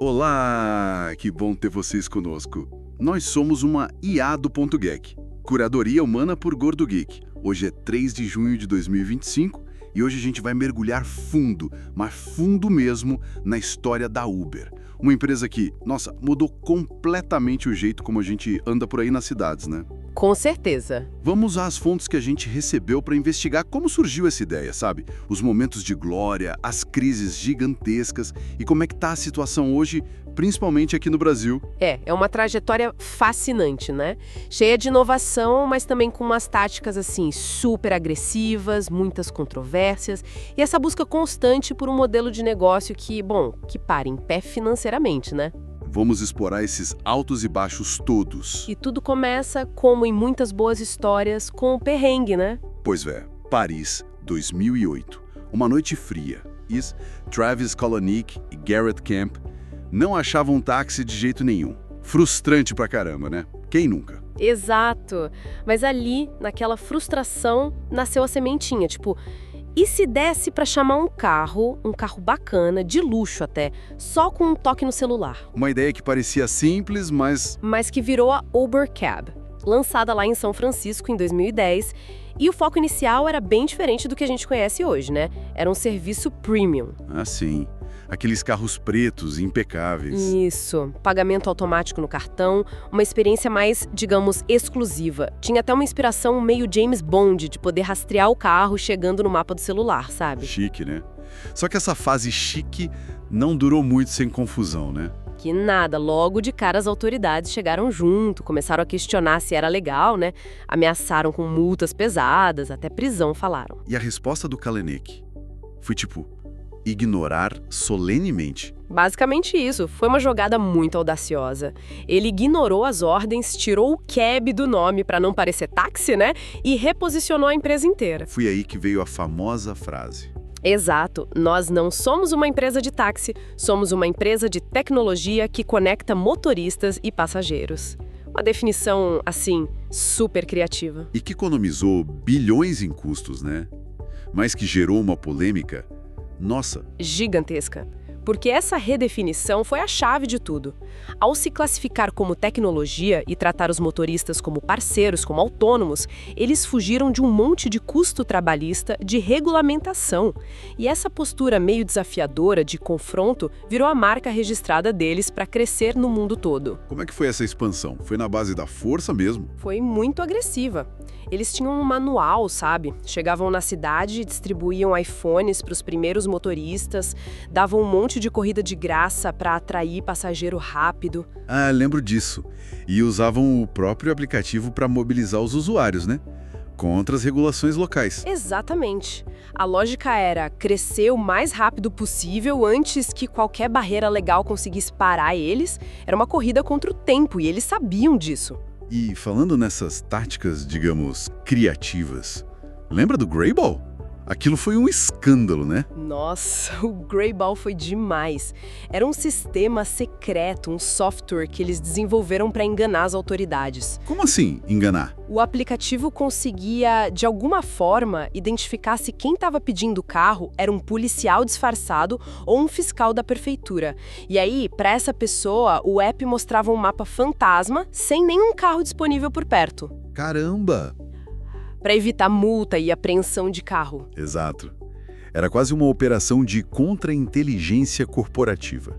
Olá, que bom ter vocês conosco. Nós somos uma IA do Ponto Geek, curadoria humana por Gordo Geek. Hoje é 3 de junho de 2025 e hoje a gente vai mergulhar fundo, mas fundo mesmo, na história da Uber. Uma empresa que, nossa, mudou completamente o jeito como a gente anda por aí nas cidades, né? Com certeza. Vamos às fontes que a gente recebeu para investigar como surgiu essa ideia, sabe? Os momentos de glória, as crises gigantescas e como é que tá a situação hoje, principalmente aqui no Brasil. É uma trajetória fascinante, né? Cheia de inovação, mas também com umas táticas assim super agressivas, muitas controvérsias e essa busca constante por um modelo de negócio que para em pé financeiramente, né? Vamos explorar esses altos e baixos todos. E tudo começa, como em muitas boas histórias, com o perrengue, né? Pois é, Paris, 2008. Uma noite fria. Travis Kalanick e Garrett Camp não achavam um táxi de jeito nenhum. Frustrante pra caramba, né? Quem nunca? Exato. Mas ali, naquela frustração, nasceu a sementinha, e se desse pra chamar um carro bacana, de luxo até, só com um toque no celular? Uma ideia que parecia simples, mas Que virou a Uber Cab, lançada lá em São Francisco em 2010, e o foco inicial era bem diferente do que a gente conhece hoje, né? Era um serviço premium. assim, aqueles carros pretos impecáveis. Isso, pagamento automático no cartão, uma experiência mais, digamos, exclusiva. Tinha até uma inspiração meio James Bond, de poder rastrear o carro chegando no mapa do celular, sabe? Chique, né? Só que essa fase chique não durou muito sem confusão, né? Que nada, logo de cara as autoridades chegaram junto, começaram a questionar se era legal, né? Ameaçaram com multas pesadas, até prisão falaram. E a resposta do Kalanick foi ignorar solenemente. Basicamente isso, foi uma jogada muito audaciosa. Ele ignorou as ordens, tirou o cab do nome para não parecer táxi, né? E reposicionou a empresa inteira. Foi aí que veio a famosa frase. Exato, nós não somos uma empresa de táxi, somos uma empresa de tecnologia que conecta motoristas e passageiros. Uma definição, assim, super criativa. E que economizou bilhões em custos, né? Mas que gerou uma polêmica, nossa, Gigantesca. Porque essa redefinição foi a chave de tudo. Ao se classificar como tecnologia e tratar os motoristas como parceiros, como autônomos, eles fugiram de um monte de custo trabalhista, de regulamentação. E essa postura meio desafiadora de confronto virou a marca registrada deles para crescer no mundo todo. como é que foi essa expansão? Foi na base da força mesmo? Foi muito agressiva. Eles tinham um manual, sabe? Chegavam na cidade, distribuíam iPhones para os primeiros motoristas, davam um monte de corrida de graça para atrair passageiro rápido. Ah, lembro disso. E usavam o próprio aplicativo para mobilizar os usuários, né? Contra as regulações locais. Exatamente. A lógica era crescer o mais rápido possível antes que qualquer barreira legal conseguisse parar eles. Era uma corrida contra o tempo e eles sabiam disso. E falando nessas táticas, digamos, criativas, lembra do Greyball? Aquilo foi um escândalo, né? Nossa, o Greyball foi demais. Era um sistema secreto, um software que eles desenvolveram para enganar as autoridades. Como assim, enganar? O aplicativo conseguia, de alguma forma, identificar se quem estava pedindo o carro era um policial disfarçado ou um fiscal da prefeitura. E aí, para essa pessoa, o app mostrava um mapa fantasma sem nenhum carro disponível por perto. Caramba! Para evitar multa e apreensão de carro. Exato. Era quase uma operação de contra-inteligência corporativa.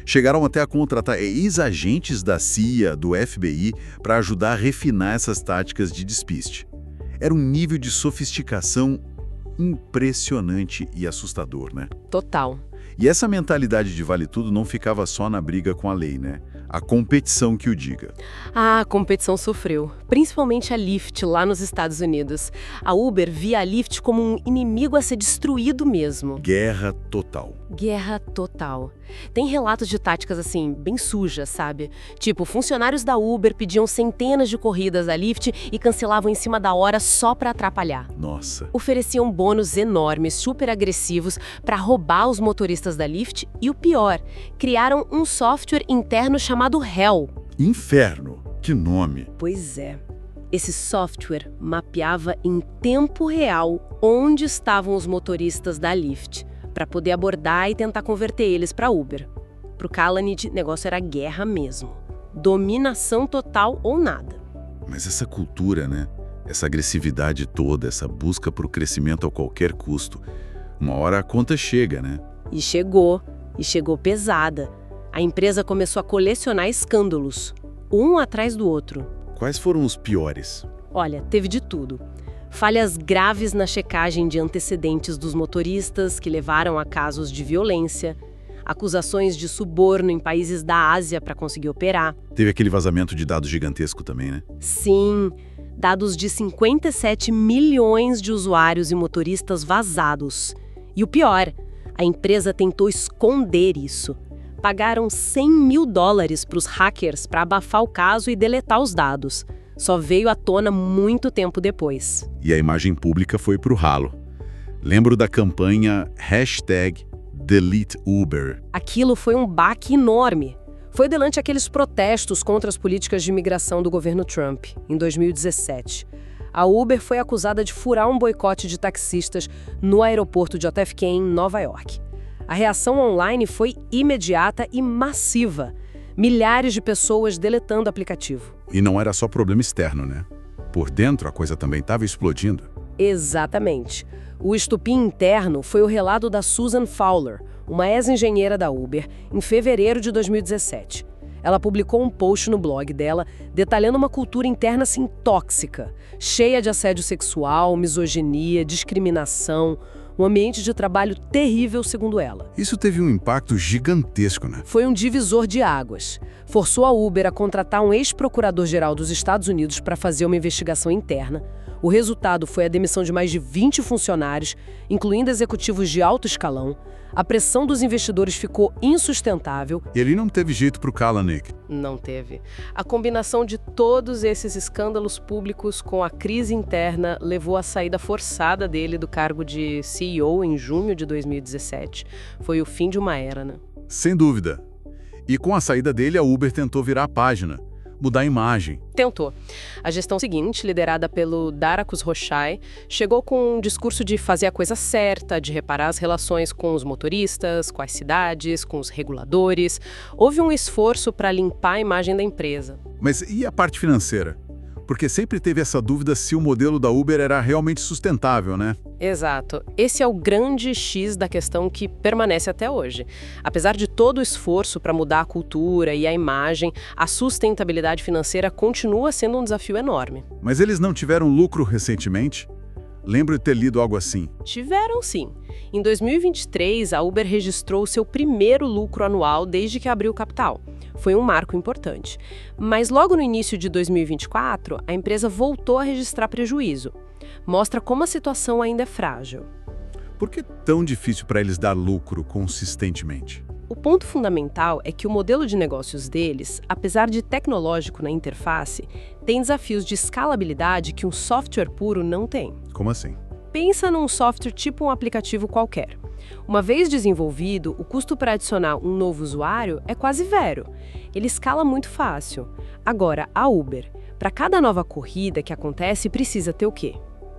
Chegaram até a contratar ex-agentes da CIA, do FBI, para ajudar a refinar essas táticas de despiste. Era um nível de sofisticação impressionante e assustador, né? Total. E essa mentalidade de vale tudo não ficava só na briga com a lei, né? A competição que o diga. A competição sofreu, principalmente a Lyft lá nos Estados Unidos. A Uber via a Lyft como um inimigo a ser destruído mesmo. Guerra total. Guerra total. Tem relatos de táticas assim, bem sujas, sabe? Tipo, funcionários da Uber pediam centenas de corridas da Lyft e cancelavam em cima da hora só pra atrapalhar. Nossa. Ofereciam bônus enormes, super agressivos, pra roubar os motoristas da Lyft e o pior, criaram um software interno chamado Hell. Inferno. Que nome. Pois é. Esse software mapeava em tempo real onde estavam os motoristas da Lyft, para poder abordar e tentar converter eles para Uber. Pro Kalanick, negócio era guerra mesmo. Dominação total ou nada. Mas essa cultura, né? Essa agressividade toda, essa busca por crescimento a qualquer custo, uma hora a conta chega, né? E chegou pesada. A empresa começou a colecionar escândalos, um atrás do outro. Quais foram os piores? Olha, teve de tudo. Falhas graves na checagem de antecedentes dos motoristas, que levaram a casos de violência, acusações de suborno em países da Ásia para conseguir operar. Teve aquele vazamento de dados gigantesco também, né? Sim, dados de 57 milhões de usuários e motoristas vazados. E o pior, a empresa tentou esconder isso. Pagaram $100 mil para os hackers para abafar o caso e deletar os dados. Só veio à tona muito tempo depois. E a imagem pública foi pro ralo. Lembro da campanha #DeleteUber. Aquilo foi um baque enorme. Foi durante aqueles protestos contra as políticas de imigração do governo Trump, em 2017. A Uber foi acusada de furar um boicote de taxistas no aeroporto de JFK, em Nova York. A reação online foi imediata e massiva. Milhares de pessoas deletando o aplicativo. E não era só problema externo, né? Por dentro a coisa também estava explodindo. Exatamente. O estupim interno foi o relato da Susan Fowler, uma ex-engenheira da Uber, em fevereiro de 2017. Ela publicou um post no blog dela detalhando uma cultura interna assim tóxica, cheia de assédio sexual, misoginia, discriminação, um ambiente de trabalho terrível, segundo ela. Isso teve um impacto gigantesco, né? Foi um divisor de águas. Forçou a Uber a contratar um ex-procurador-geral dos Estados Unidos para fazer uma investigação interna. O resultado foi a demissão de mais de 20 funcionários, incluindo executivos de alto escalão. A pressão dos investidores ficou insustentável. E ele não teve jeito pro Kalanick. Não teve. A combinação de todos esses escândalos públicos com a crise interna levou à saída forçada dele do cargo de CEO em junho de 2017. Foi o fim de uma era, né? Sem dúvida. E com a saída dele, a Uber tentou virar a página, mudar a imagem. Tentou. A gestão seguinte, liderada pelo Dara Khosrowshahi, chegou com um discurso de fazer a coisa certa, de reparar as relações com os motoristas, com as cidades, com os reguladores. Houve um esforço para limpar a imagem da empresa. Mas e a parte financeira? Porque sempre teve essa dúvida se o modelo da Uber era realmente sustentável, né? Exato. Esse é o grande X da questão que permanece até hoje. Apesar de todo o esforço para mudar a cultura e a imagem, a sustentabilidade financeira continua sendo um desafio enorme. Mas eles não tiveram lucro recentemente? Lembro de ter lido algo assim. Tiveram sim. Em 2023, a Uber registrou seu primeiro lucro anual desde que abriu capital. Foi um marco importante. Mas logo no início de 2024, a empresa voltou a registrar prejuízo. Mostra como a situação ainda é frágil. Por que é tão difícil para eles dar lucro consistentemente? O ponto fundamental é que o modelo de negócios deles, apesar de tecnológico na interface, tem desafios de escalabilidade que um software puro não tem. Como assim? Pensa num software tipo um aplicativo qualquer. Uma vez desenvolvido, o custo para adicionar um novo usuário é quase zero. Ele escala muito fácil. Agora, a Uber, para cada nova corrida que acontece, precisa ter o quê?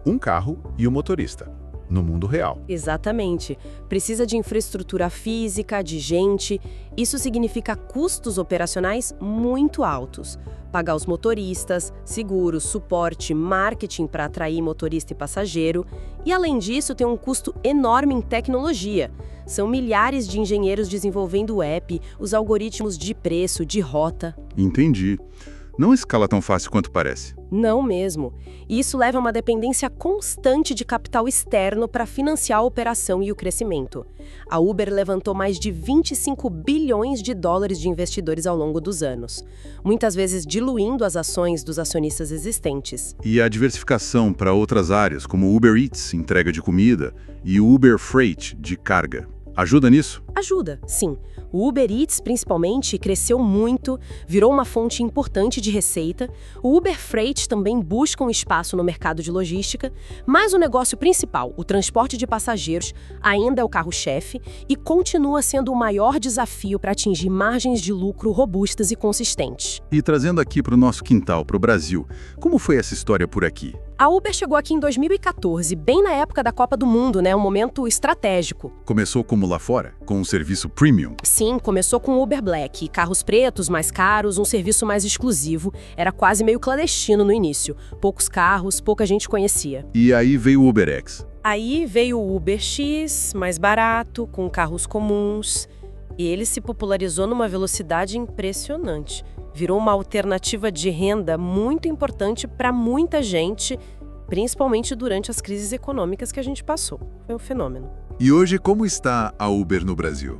Um carro e um motorista, no mundo real. Exatamente. Precisa de infraestrutura física, de gente. Isso significa custos operacionais muito altos. Pagar os motoristas, seguros, suporte, marketing para atrair motorista e passageiro. E, além disso, tem um custo enorme em tecnologia. São milhares de engenheiros desenvolvendo o app, os algoritmos de preço, de rota. Entendi. Não escala tão fácil quanto parece. Não mesmo. E isso leva a uma dependência constante de capital externo para financiar a operação e o crescimento. A Uber levantou mais de 25 bilhões de dólares de investidores ao longo dos anos, muitas vezes diluindo as ações dos acionistas existentes. E a diversificação para outras áreas, como Uber Eats, entrega de comida, e Uber Freight, de carga. Ajuda nisso? Ajuda, sim. O Uber Eats, principalmente, cresceu muito, virou uma fonte importante de receita. O Uber Freight também busca um espaço no mercado de logística, mas o negócio principal, o transporte de passageiros, ainda é o carro-chefe e continua sendo o maior desafio para atingir margens de lucro robustas e consistentes. E trazendo aqui para o nosso quintal, para o Brasil, como foi essa história por aqui? A Uber chegou aqui em 2014, bem na época da Copa do Mundo, né? Um momento estratégico. Começou como como lá fora, com um serviço premium. Sim, começou com o Uber Black, carros pretos, mais caros, um serviço mais exclusivo. Era quase meio clandestino no início. Poucos carros, pouca gente conhecia. E aí veio o UberX. Aí veio o Uber X, mais barato, com carros comuns. E ele se popularizou numa velocidade impressionante. Virou uma alternativa de renda muito importante para muita gente, principalmente durante as crises econômicas que a gente passou. Foi um fenômeno. E hoje, como está a Uber no Brasil?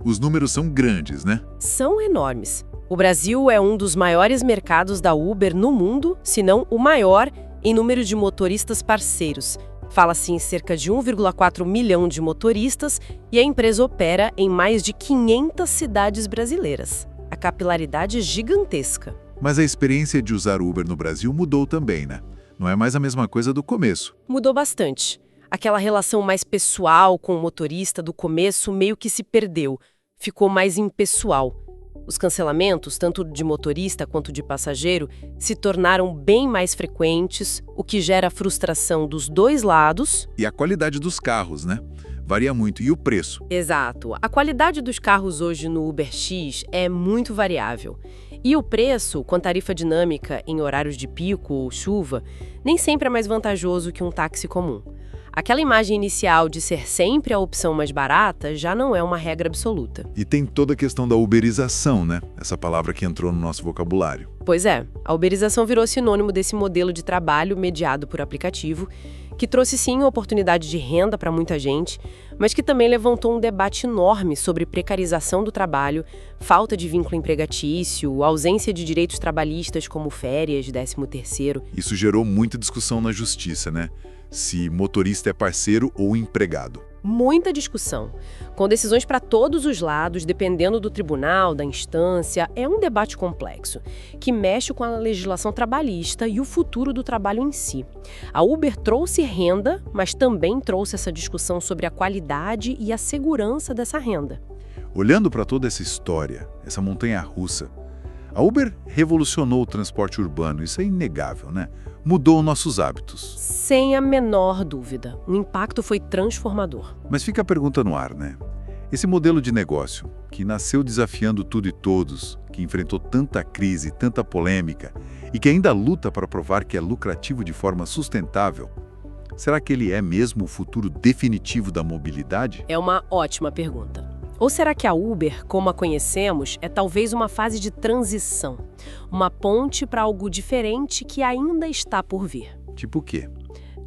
Os números são grandes, né? São enormes. O Brasil é um dos maiores mercados da Uber no mundo, se não o maior, em número de motoristas parceiros. Fala-se em cerca de 1,4 milhão de motoristas e a empresa opera em mais de 500 cidades brasileiras. A capilaridade é gigantesca. Mas a experiência de usar Uber no Brasil mudou também, né? Não é mais a mesma coisa do começo. Mudou bastante. Aquela relação mais pessoal com o motorista do começo meio que se perdeu. Ficou mais impessoal. Os cancelamentos, tanto de motorista quanto de passageiro, se tornaram bem mais frequentes, o que gera frustração dos dois lados. E a qualidade dos carros, né? Varia muito. E o preço? Exato. A qualidade dos carros hoje no UberX é muito variável. E o preço, com tarifa dinâmica em horários de pico ou chuva, nem sempre é mais vantajoso que um táxi comum. Aquela imagem inicial de ser sempre a opção mais barata já não é uma regra absoluta. E tem toda a questão da uberização, né? Essa palavra que entrou no nosso vocabulário. Pois é, a uberização virou sinônimo desse modelo de trabalho mediado por aplicativo, que trouxe sim oportunidade de renda para muita gente, mas que também levantou um debate enorme sobre precarização do trabalho, falta de vínculo empregatício, ausência de direitos trabalhistas como férias, 13º. Isso gerou muita discussão na justiça, né? Se motorista é parceiro ou empregado. Muita discussão, com decisões para todos os lados, dependendo do tribunal, da instância. É um debate complexo, que mexe com a legislação trabalhista e o futuro do trabalho em si. A Uber trouxe renda, mas também trouxe essa discussão sobre a qualidade e a segurança dessa renda. Olhando para toda essa história, essa montanha-russa, a Uber revolucionou o transporte urbano, isso é inegável, né? Mudou nossos hábitos. Sem a menor dúvida, o impacto foi transformador. Mas fica a pergunta no ar, né? Esse modelo de negócio, que nasceu desafiando tudo e todos, que enfrentou tanta crise, tanta polêmica, e que ainda luta para provar que é lucrativo de forma sustentável, será que ele é mesmo o futuro definitivo da mobilidade? É uma ótima pergunta. Ou será que a Uber, como a conhecemos, é talvez uma fase de transição? Uma ponte para algo diferente que ainda está por vir? Tipo o quê?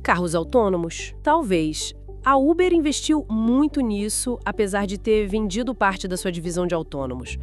Carros autônomos? Talvez. A Uber investiu muito nisso, apesar de ter vendido parte da sua divisão de autônomos.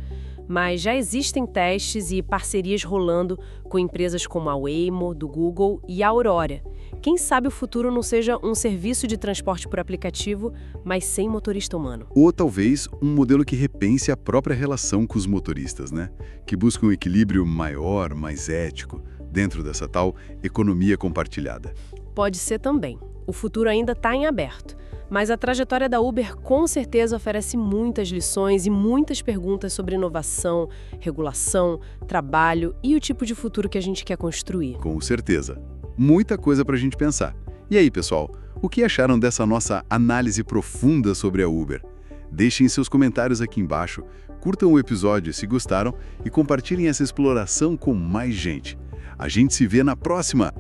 Mas já existem testes e parcerias rolando com empresas como a Waymo, do Google, e a Aurora. Quem sabe o futuro não seja um serviço de transporte por aplicativo, mas sem motorista humano. Ou talvez um modelo que repense a própria relação com os motoristas, né? Que busca um equilíbrio maior, mais ético, dentro dessa tal economia compartilhada. Pode ser também. O futuro ainda está em aberto. Mas a trajetória da Uber com certeza oferece muitas lições e muitas perguntas sobre inovação, regulação, trabalho e o tipo de futuro que a gente quer construir. Com certeza. Muita coisa para a gente pensar. E aí, pessoal, o que acharam dessa nossa análise profunda sobre a Uber? Deixem seus comentários aqui embaixo, curtam o episódio se gostaram e compartilhem essa exploração com mais gente. A gente se vê na próxima!